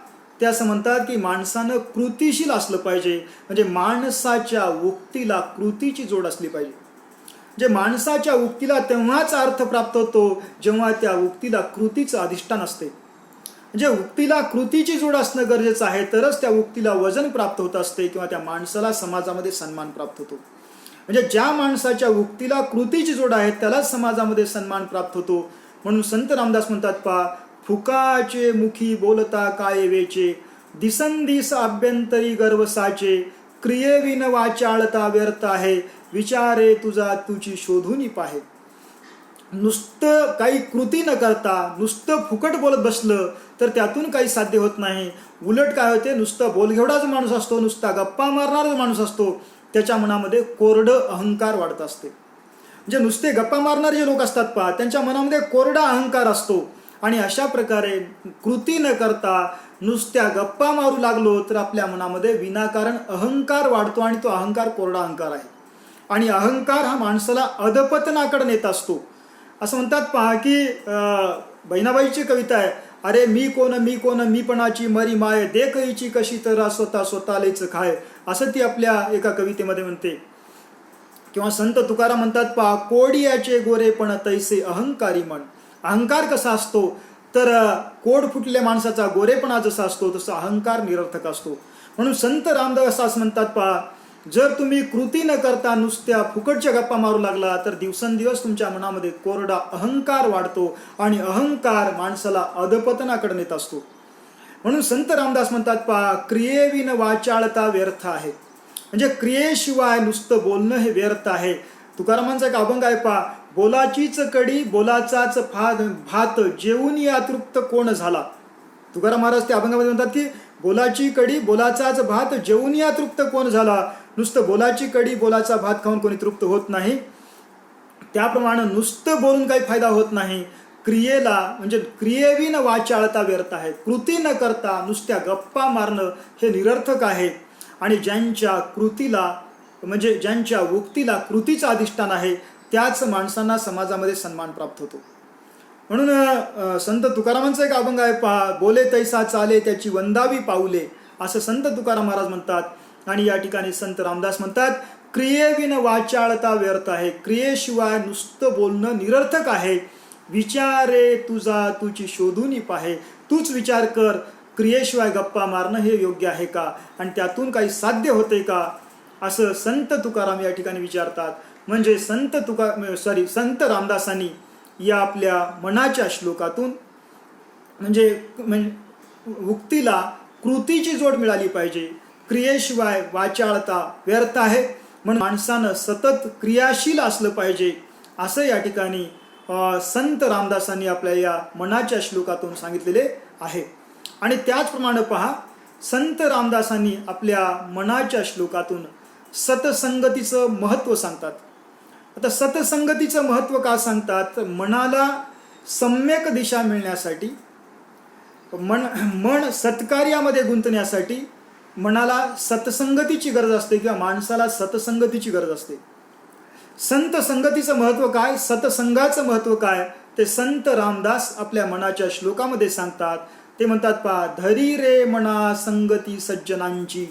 ते असं म्हणतात की माणसानं कृतीशील असलं पाहिजे, म्हणजे माणसाच्या उक्तीला कृतीची जोड असली पाहिजे. म्हणजे माणसाच्या उक्तीला तेव्हाच अर्थ प्राप्त होतो जेव्हा त्या उक्तीला कृतीचं अधिष्ठान असते. म्हणजे उक्तीला कृतीची जोड असणं गरजेचं आहे, तरच त्या उक्तीला वजन प्राप्त होत असते किंवा त्या माणसाला समाजामध्ये सन्मान प्राप्त होतो. म्हणजे ज्या माणसाच्या उक्तीला कृतीची जोड आहे त्यालाच समाजामध्ये सन्मान प्राप्त होतो. म्हणून संत रामदास म्हणतात पहा, फुकाचे मुखी बोलता काय वेचे, दिसंदिस अभ्यंतरी गर्व साचे, क्रियेविन वाचाळता व्यर्थ आहे, विचारे तुझा तुझी शोधून पाहे. नुसतं काही कृती न करता नुसतं फुकट बोलत बसलं तर त्यातून काही साध्य होत नाही. उलट काय होते, नुसतं बोलघेवडाच माणूस असतो, नुसता गप्पा मारणाराच माणूस असतो, त्याच्या मनामध्ये कोरडं अहंकार वाढत असते. म्हणजे नुसते गप्पा मारणारे जे लोक असतात पहा, त्यांच्या मनामध्ये कोरडा अहंकार असतो. आणि अशा प्रकारे कृती न करता नुसत्या गप्पा मारू लागलो तर आपल्या मनामध्ये विनाकारण अहंकार वाढतो आणि तो अहंकार कोरडा अहंकार आहे. आणि अहंकार हा माणसाला अधपतनाकडे नेत असतो. असं म्हणतात पहा की बहिणाबाईची कविता आहे, अरे मी कोण मीपणाची मरी माय, देखईची कशी तर स्वतःलेच खाय, असं ती आपल्या एका कवितेमध्ये म्हणते. किंवा संत तुकाराम म्हणतात पहा, कोडियाचे गोरेपण तैसे अहंकारी मन. अहंकार कसा असतो तर कोड फुटलेल्या माणसाचा गोरेपणा जसा असतो तसा अहंकार निरर्थक असतो. म्हणून संत रामदास असं म्हणतात पहा, जर तुम्ही कृती न करता नुसत्या फुकटच्या गप्पा मारू लागला तर दिवसेंदिवस तुमच्या मनामध्ये कोरडा अहंकार वाढतो आणि अहंकार माणसाला अधपतनाकडे नेत असतो. म्हणून संत रामदास म्हणतात पहा, क्रियेविन वाचाळता व्यर्थ आहे. म्हणजे क्रियेशिवाय नुसतं बोलणं हे व्यर्थ आहे. तुकारामांचा एक अभंग आहे पहा, बोलाचीच कडी बोलाचाच भात, जेवून या तृप्त कोण झाला. तुकाराम महाराज त्या अभंगामध्ये म्हणतात की बोलाची कडी बोलाचाच भात, जेवून या तृप्त कोण झाला. नुसतं बोलाची कडी बोलाचा भात खाऊन कोणी तृप्त होत नाही. त्याप्रमाणे नुसतं बोलून काही फायदा होत नाही. क्रियेला म्हणजे क्रियेविन वाचाळता व्यर्थ आहे. कृती न करता नुसत्या गप्पा मारणं हे निरर्थक आहे. आणि ज्यांच्या कृतीला म्हणजे ज्यांच्या उक्तीला कृतीचं अधिष्ठान आहे त्याच माणसांना समाजामध्ये सन्मान प्राप्त होतो. म्हणून संत तुकारामांचा एक अभंग आहे पहा, बोले तैसा चाले त्याची वंदावी पाऊले, असं संत तुकाराम महाराज म्हणतात. आणि या ठिकाणी संत रामदास म्हणतात, क्रियेविन वाचाळता व्यर्थ आहे. क्रियेशिवाय नुसतं बोलणं निरर्थक आहे. विचारे तुझा तुझी शोधून पाहे. तूच विचार कर, क्रियेशिवाय गप्पा मारणं हे योग्य आहे का आणि त्यातून काही साध्य होते का, असं संत तुकाराम या ठिकाणी विचारतात. म्हणजे संत रामदासांनी या आपल्या मनाच्या श्लोकातून म्हणजे उक्तीला कृतीची जोड मिळाली पाहिजे. क्रियेशिवाय वाचाळता व्यर्थ आहे. म्हणून माणसानं सतत क्रियाशील असलं पाहिजे असं या ठिकाणी संत रामदासांनी आपल्या या मनाच्या श्लोकातून सांगितलेले आहे. आणि त्याचप्रमाणे पहा, संत रामदासांनी आपल्या मनाच्या श्लोकातून सतसंगतीचं महत्त्व सांगतात. आता सतसंगतीचं महत्त्व का सांगतात तर मनाला सम्यक दिशा मिळण्यासाठी, मन सत्कार्यामध्ये गुंतण्यासाठी मनाला सतसंगतीची गरज असते किंवा माणसाला सतसंगतीची गरज असते. संत संगतीचं महत्त्व काय, सतसंगाचं महत्त्व काय ते संत रामदास आपल्या मनाच्या श्लोकामध्ये सांगतात. ते म्हणतात पहा, धरी रे मना संगती सज्जनांची,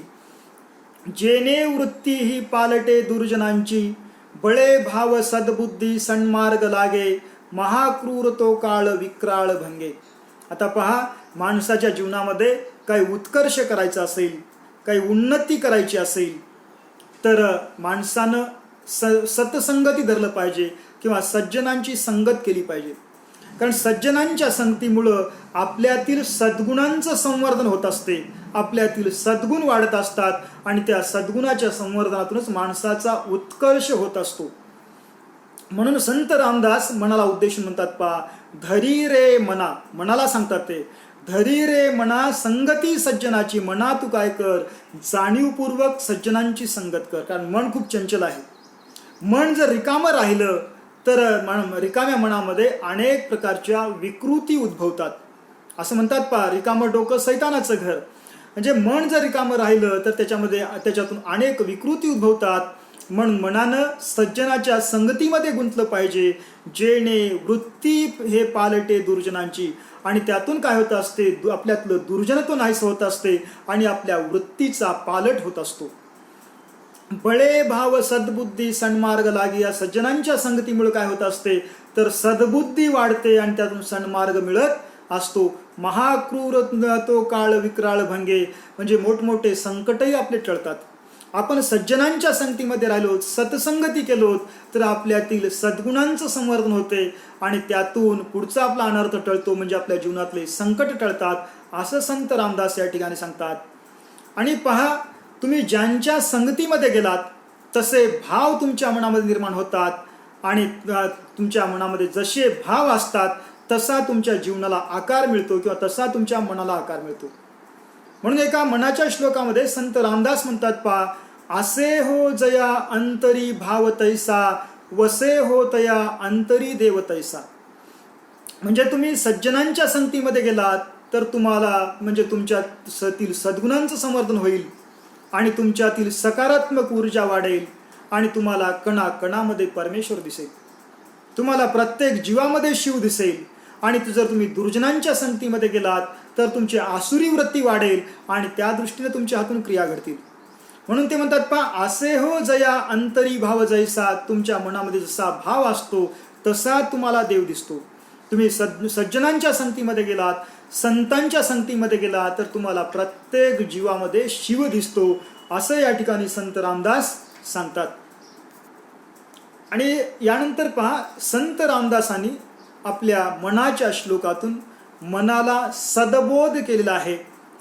जेने वृत्ती ही पालटे दुर्जनांची, बळे भाव सद्बुद्धी सन्मार्ग लागे, महाक्रूर तो काळ विक्राळ भंगे. आता पहा, माणसाच्या जीवनामध्ये काही उत्कर्ष करायचा असेल, काही उन्नती करायची असेल तर माणसानं सतसंगती धरलं पाहिजे किंवा सज्जनांची संगत केली पाहिजे. कारण सज्जनांच्या संगतीमुळं आपल्यातील सद्गुणांचं संवर्धन होत असते, आपल्यातील सद्गुण वाढत असतात आणि त्या सद्गुणाच्या संवर्धनातूनच माणसाचा उत्कर्ष होत असतो. म्हणून संत रामदास मनाला उद्देशून म्हणतात पहा, धरी रे मना, मनाला सांगतात ते, धरी रे मना संगती सज्जनाची. मना तू काय कर, जाणीवपूर्वक सज्जनांची संगत कर. कारण मन खूप चंचल आहे. मन जर रिकामं राहिलं तर रिकाम्या मनामध्ये अनेक प्रकारच्या विकृती उद्भवतात. असं म्हणतात पहा, रिकामं डोकं सैतानाचं घर. म्हणजे मन जर रिकामं राहिलं तर त्याच्यातून अनेक विकृती उद्भवतात म्हणून मनानं सज्जनाच्या संगतीमध्ये गुंतलं पाहिजे, जेणे वृत्ती हे पालटे दुर्जनांची, आणि त्यातून काय होत असते, आपल्यातलं दुर्जनत्व नाहीसं होत असते आणि आपल्या वृत्तीचा पालट होत असतो. बळे भाव सद्बुद्धी सन्मार्ग लागी, या सज्जनांच्या संगतीमुळे काय होत असते तर सद्बुद्धी वाढते आणि त्यातून सन्मार्ग मिळत असतो. महाक्रूर तो काळ विक्राळ भंगे, म्हणजे मोठमोठे संकटही आपले टळतात. आपण सज्जनांच्या संगतीमध्ये राहिलो, सत्संगती केलो तर आपल्यातील सद्गुणांचं संवर्धन होते आणि त्यातून पुढचा आपला अनर्थ टळतो, म्हणजे आपल्या जीवनातले संकट टळतात, असं संत रामदास या ठिकाणी सांगतात. आणि पहा, तुम्ही ज्यांच्या संगतीमध्ये गेलात तसे भाव तुमच्या मनामध्ये निर्माण होतात आणि तुमच्या मनामध्ये जसे भाव असतात तसा तुमच्या जीवनाला आकार मिळतो किंवा तसा तुमच्या मनाला आकार मिळतो. म्हणून एका मनाच्या श्लोकामध्ये संत रामदास म्हणतात, पहा, असे हो जया अंतरी भाव तैसा, वसे हो तया अंतरी देव तैसा. म्हणजे तुम्ही सज्जनांच्या संगतीमध्ये गेलात तर तुम्हाला म्हणजे तुमच्यातील सद्गुणांचं संवर्धन होईल आणि तुमच्यातील सकारात्मक ऊर्जा वाढेल आणि तुम्हाला कणाकणामध्ये परमेश्वर दिसेल, तुम्हाला प्रत्येक जीवामध्ये शिव दिसेल. आणि जर तुम्ही दुर्जनांच्या संगतीमध्ये गेलात तर तुमची आसुरी वृत्ती वाढेल आणि त्या दृष्टीने तुमच्या हातून क्रिया घडतील. म्हणून ते म्हणतात, पहा, असे हो जया अंतरी भाव जैसा, तुमच्या मनामध्ये जसा भाव असतो तसा तुम्हाला देव दिसतो. तुम्ही सज्जनांच्या संगतीमध्ये गेलात, संतांच्या संगतीमध्ये गेलात तर तुम्हाला प्रत्येक जीवामध्ये शिव दिसतो, असं या ठिकाणी संत रामदास सांगतात. आणि यानंतर पहा, संत रामदासांनी आपल्या मनाच्या श्लोकातून मनाला सदबोध केलेला आहे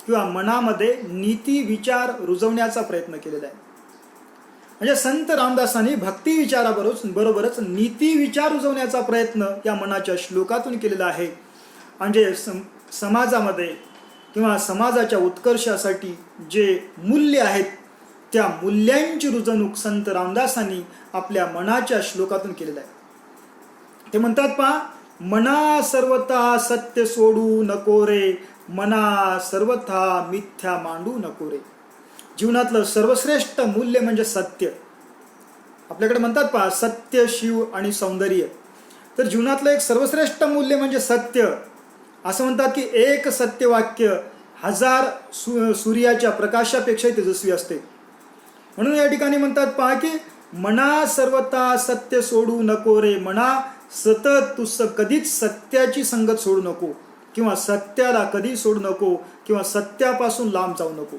किंवा मनामध्ये नीती विचार रुजवण्याचा प्रयत्न केलेला आहे. म्हणजे संत रामदासांनी भक्ती विचाराबरोबरच नीती विचार रुजवण्याचा प्रयत्न या मनाच्या श्लोकातून केलेला आहे. म्हणजे समाजामध्ये किंवा समाजाच्या उत्कर्षासाठी जे मूल्य आहेत त्या मूल्यांची रुजवणूक संत रामदासांनी आपल्या मनाच्या श्लोकातून केलेलं आहे. ते म्हणतात, पहा, मना सर्वथा सत्य सोडू नको रे, मना सर्वथा मिथ्या मांडू नको रे. जीवनातलं सर्वश्रेष्ठ मूल्य म्हणजे सत्य. आपल्याकडे म्हणतात, पहा, सत्य, शिव आणि सौंदर्य. तर जीवनातलं एक सर्वश्रेष्ठ मूल्य म्हणजे सत्य. असं म्हणतात की एक सत्य वाक्य 1000 सूर्याच्या प्रकाशापेक्षा तेजस्वी असते. म्हणून या ठिकाणी म्हणतात, पहा, की मना सर्वथा सत्य सोडू नको रे, मना सतत तू कधीच सत्याची संगत सोडू नको किंवा सत्याला कधी सोडू नको किंवा सत्यापासून लांब जाऊ नको.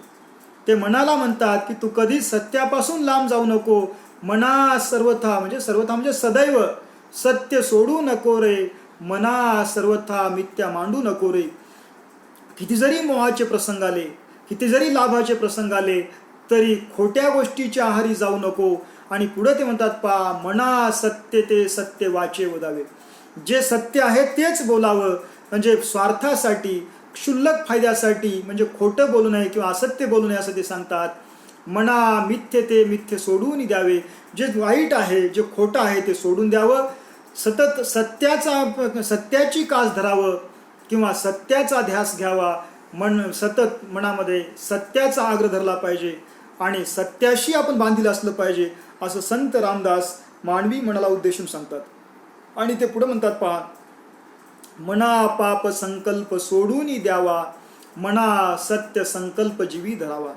ते मनाला म्हणतात की तू कधी सत्यापासून लांब जाऊ नको. मना सर्वथा म्हणजे सदैव सत्य सोडू नको रे, मना सर्वथा मिथ्या मांडू नको रे. किती जरी मोहाचे प्रसंग आले, किती जरी लाभाचे प्रसंग आले तरी खोट्या गोष्टीच्या आहारी जाऊ नको. आणि पुढे ते म्हणतात, पहा, मना सत्य ते सत्य वाचे वदावे. जे सत्य आहे तेच बोलावं, म्हणजे स्वार्थासाठी, क्षुल्लक फायद्यासाठी म्हणजे खोटं बोलू नये किंवा असत्य बोलू नये असं ते सांगतात. मना मिथ्य ते मिथ्य सोडून द्यावे. जे वाईट आहे, जे खोटं आहे ते सोडून द्यावं. सतत सत्याची कास धरावं किंवा सत्याचा ध्यास घ्यावा. सतत मनामध्ये सत्याचा आग्रह धरला पाहिजे आणि सत्याशी आपण बांधील असलं पाहिजे, असं संत रामदास मानवी मनाला उद्देशून सांगतात. आणि ते पुढे म्हणतात, पहा, मना पाप संकल्प सोडून द्यावा, मना सत्य संकल्प जीवी धरावा.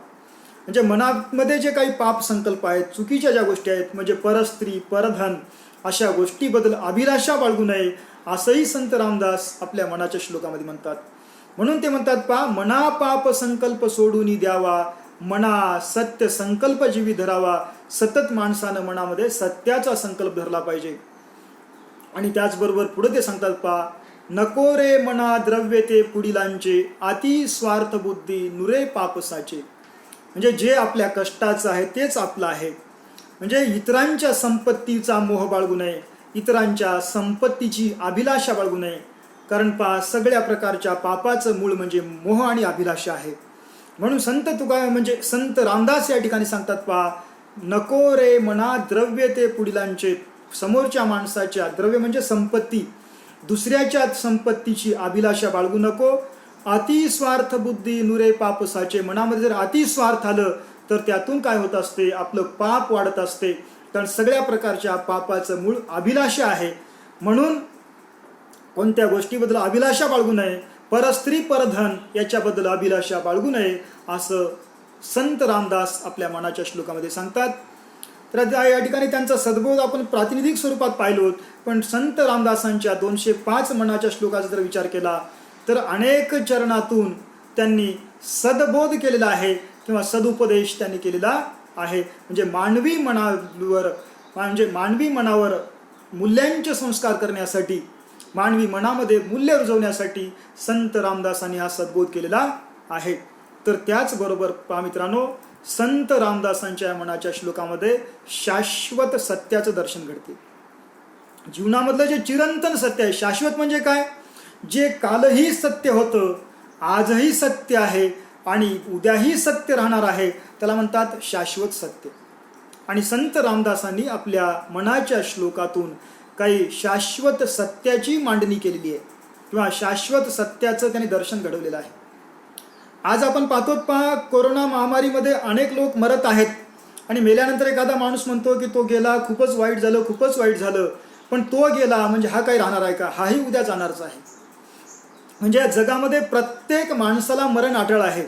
म्हणजे मनामध्ये जे काही पाप संकल्प आहेत, चुकीच्या ज्या गोष्टी आहेत, म्हणजे परस्त्री, परधन, अशा गोष्टीबद्दल अभिलाषा बाळगू नये, असंही संत रामदास आपल्या मनाच्या श्लोकामध्ये म्हणतात. म्हणून ते म्हणतात, पहा, मना पाप संकल्प सोडून द्यावा, मना सत्य संकल्प जीवी धरावा. सतत माणसानं मनामध्ये सत्याचा संकल्प धरला पाहिजे. आणि त्याचबरोबर पुढे ते सांगतात, पहा, नको रे मना द्रव्य ते पुढीलांचे, अति स्वार्थ बुद्धी नुरे पापसाचे. म्हणजे जे आपल्या कष्टाचं आहे तेच आपलं आहे. म्हणजे इतरांच्या संपत्तीचा मोह बाळगू नये, इतरांच्या संपत्तीची अभिलाषा बाळगू नये. कारण पहा, सगळ्या प्रकारच्या पापाचं मूळ म्हणजे मोह आणि अभिलाषा आहे. म्हणून संत रामदास या ठिकाणी सांगतात, पहा, नको रे मना द्रव्य ते पुढीलांचे. समोरच्या माणसाच्या, द्रव्य म्हणजे संपत्ती, दुसऱ्याच्या संपत्तीची अभिलाषा बाळगू नको. अति स्वार्थ बुद्धी नुरे पापसाचे. मनामध्ये जर अति स्वार्थ आलं तर त्यातून काय होत असते, आपलं पाप वाढत असते कारण सगळ्या प्रकारच्या पापाचं मूळ अभिलाषा आहे. म्हणून कोणत्या गोष्टीबद्दल अभिलाषा बाळगू नये, परस्त्री परधन याच्याबद्दल अभिलाषा बाळगू नये, असं संत रामदास आपल्या मनाच्या श्लोकामध्ये सांगतात. तर या ठिकाणी त्यांचा सद्बोध आपण प्रातिनिधिक स्वरूपात पाहिलो. पण संत रामदासांच्या 205 मनाच्या श्लोकाचा जर विचार केला तर अनेक चरणातून त्यांनी सद्बोध केलेला आहे किंवा सदुपदेश त्यांनी केलेला आहे. म्हणजे मानवी मनावर मूल्यांचे संस्कार करण्यासाठी, मानवी मनामध्ये मूल्य रुजवण्यासाठी संत रामदासांनी हा सद्बोध केलेला आहे. तर त्याचबरोबर पहा मित्रांनो, संत रामदासांच्या मनाच्या श्लोकामध्ये शाश्वत सत्याचं दर्शन घडते. जीवनामधलं जे चिरंतन सत्य आहे, शाश्वत म्हणजे काय, जे कालही सत्य होतं, आजही सत्य आहे आणि उद्याही सत्य राहणार आहे, त्याला म्हणतात शाश्वत सत्य. आणि संत रामदासांनी आपल्या मनाच्या श्लोकातून काही शाश्वत सत्याची मांडणी केलेली आहे किंवा शाश्वत सत्याचं त्यांनी दर्शन घडवलेलं आहे. आज आपण पाहतो, पहा, कोरोना महामारीमध्ये अनेक लोक मरत आहेत आणि मेल्यानंतर एखादा माणूस म्हणतो की तो गेला, खूपच वाईट झालं, खूपच वाईट झालं. पण तो गेला म्हणजे हा काही राहणार आहे का? हाही उद्या जाणारच आहे. म्हणजे या जगामध्ये प्रत्येक माणसाला मरण अटळ आहे,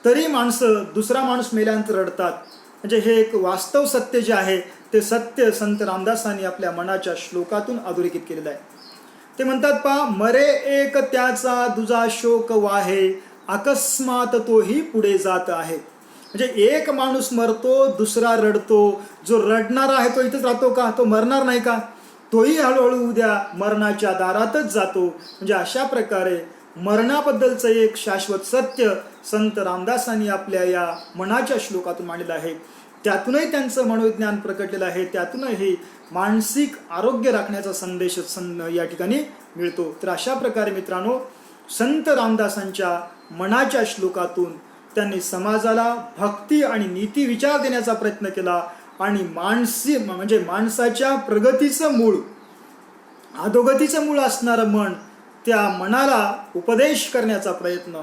तरी माणसं दुसरा माणूस मेल्यानंतर रडतात. म्हणजे हे एक वास्तव सत्य जे आहे ते सत्य संत रामदासांनी आपल्या मनाच्या श्लोकातून अधोरेखित केलेलं आहे. ते म्हणतात, पहा, मरे एक त्याचा दुजा शोक वाहे, अकस्मात तोही पुढे जात आहे. म्हणजे एक माणूस मरतो, दुसरा रडतो. जो रडणारा आहे तो इथंच राहतो का? तो मरणार नाही का? तोही हळूहळू उद्या मरणाच्या दारातच जातो. म्हणजे अशा प्रकारे मरणाबद्दलचं एक शाश्वत सत्य संत रामदासांनी आपल्या या मनाच्या श्लोकातून मांडलेलं आहे. त्यातूनही त्यांचं मनोविज्ञान प्रकटलेलं आहे. त्यातूनही मानसिक आरोग्य राखण्याचा संदेश या ठिकाणी मिळतो. तर अशा प्रकारे मित्रांनो, संत रामदासांच्या मनाच्या श्लोकातून त्यांनी समाजाला भक्ती आणि नीती विचार देण्याचा प्रयत्न केला आणि म्हणजे माणसाच्या प्रगतीचं मूळ, अधोगतीचं मूळ असणारं मन, त्या मनाला उपदेश करण्याचा प्रयत्न,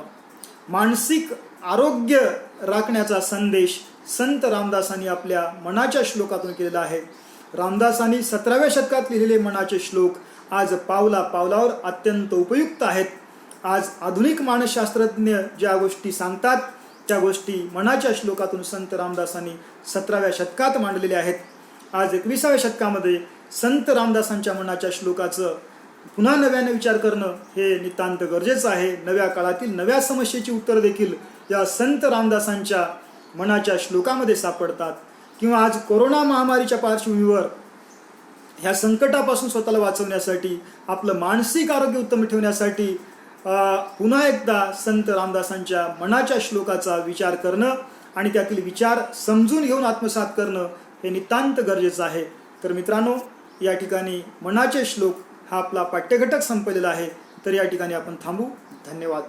मानसिक आरोग्य राखण्याचा संदेश संत रामदासांनी आपल्या मनाच्या श्लोकातून केलेला आहे. रामदासांनी 17व्या शतकात लिहिलेले मनाचे श्लोक आज पावला पावलावर अत्यंत उपयुक्त आहेत. आज आधुनिक मानसशास्त्रज्ञ ज्या गोष्टी सांगतात त्या गोष्टी मनाच्या श्लोकातून संत रामदासांनी 17व्या शतकात मांडलेल्या आहेत. आज 21व्या शतकामध्ये संत रामदासांच्या मनाच्या श्लोकाचं पुन्हा नव्याने विचार करणं हे नितांत गरजेचं आहे. नव्या काळातील नव्या समस्येची उत्तर देखील या संत रामदासांच्या मनाच्या श्लोकामध्ये सापडतात. किंवा आज कोरोना महामारीच्या पार्श्वभूमीवर ह्या संकटापासून स्वतःला वाचवण्यासाठी, आपलं मानसिक आरोग्य उत्तम ठेवण्यासाठी पुन्हा एकदा संत रामदासांच्या मनाच्या श्लोकाचा विचार करणं आणि त्यातील विचार समजून घेऊन आत्मसात करणं हे नितांत गरजेचं आहे. तर मित्रांनो, या ठिकाणी मनाचे श्लोक हा आपला पाठ्यघटक संपलेला आहे. तर या ठिकाणी आपण थांबू. धन्यवाद.